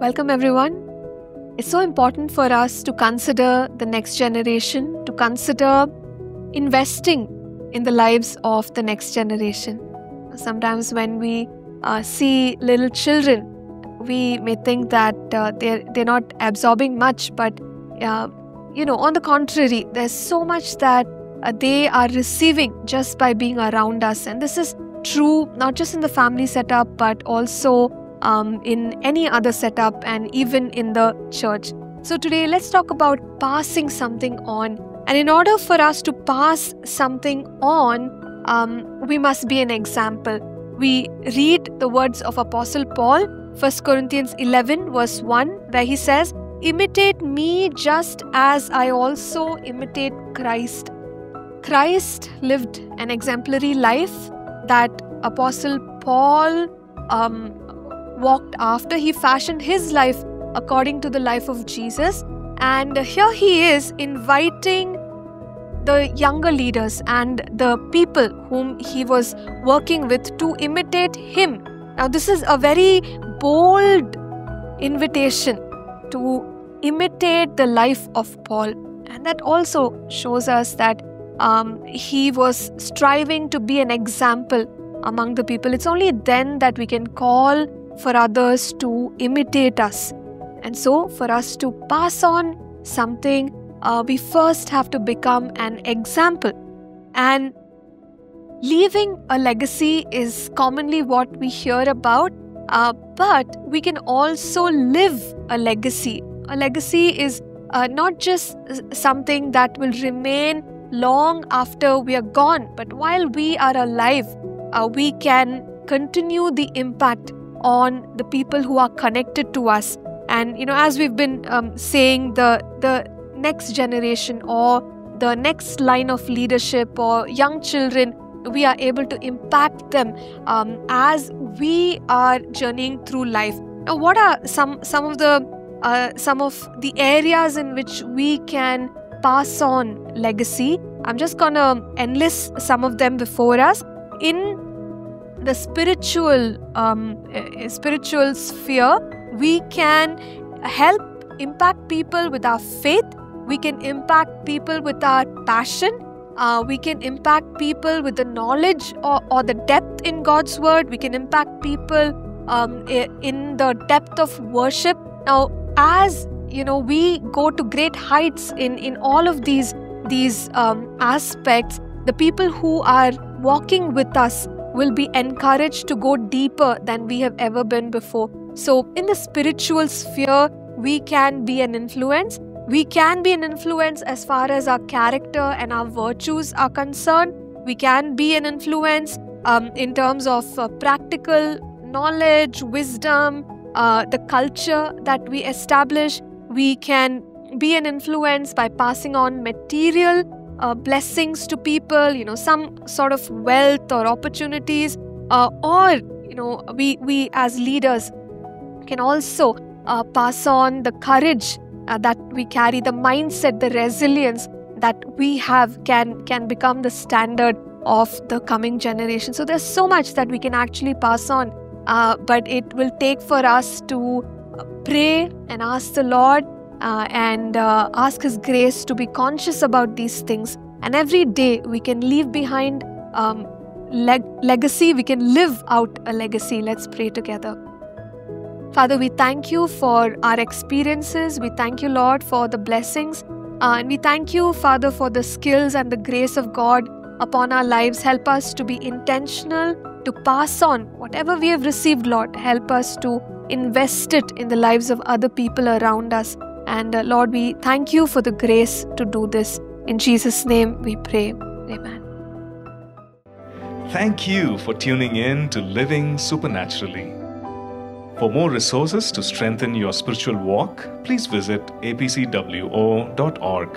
Welcome everyone. It's so important for us to consider the next generation, to consider investing in the lives of the next generation. Sometimes when we see little children, we may think that they're not absorbing much, but on the contrary, there's so much that they are receiving just by being around us. And this is true not just in the family setup, but also in any other setup and even in the church. So today, let's talk about passing something on. And in order for us to pass something on, we must be an example. We read the words of Apostle Paul, 1 Corinthians 11 verse 1, where he says, "Imitate me just as I also imitate Christ." Christ lived an exemplary life that Apostle Paul walked after. He fashioned his life according to the life of Jesus. And here he is inviting the younger leaders and the people whom he was working with to imitate him. Now, this is a very bold invitation to imitate the life of Paul. And that also shows us that he was striving to be an example among the people. It's only then that we can call for others to imitate us. And so, for us to pass on something, we first have to become an example. And leaving a legacy is commonly what we hear about, but we can also live a legacy. A legacy is not just something that will remain long after we are gone, but while we are alive, we can continue the impact on the people who are connected to us. And as we've been saying, the next generation or the next line of leadership or young children, we are able to impact them as we are journeying through life. Now, what are some of the areas in which we can pass on legacy? I'm just gonna enlist some of them before us. In the spiritual sphere, we can help impact people with our faith. We can impact people with our passion. We can impact people with the knowledge or the depth in God's word. We can impact people in the depth of worship. Now, as we go to great heights in all of these aspects, the people who are walking with us will be encouraged to go deeper than we have ever been before. So in the spiritual sphere, we can be an influence. We can be an influence as far as our character and our virtues are concerned. We can be an influence in terms of practical knowledge, wisdom, the culture that we establish. We can be an influence by passing on material blessings to people, some sort of wealth or opportunities, or we as leaders can also pass on the courage that we carry, the mindset, the resilience that we have can become the standard of the coming generation. So there's so much that we can actually pass on, but it will take for us to pray and ask the Lord and ask His grace to be conscious about these things. And every day we can leave behind legacy. We can live out a legacy. Let's pray together. Father, we thank you for our experiences. We thank you, Lord, for the blessings. And we thank you, Father, for the skills and the grace of God upon our lives. Help us to be intentional, to pass on whatever we have received, Lord. Help us to invest it in the lives of other people around us. And Lord, we thank you for the grace to do this. In Jesus' name we pray. Amen. Thank you for tuning in to Living Supernaturally. For more resources to strengthen your spiritual walk, please visit apcwo.org.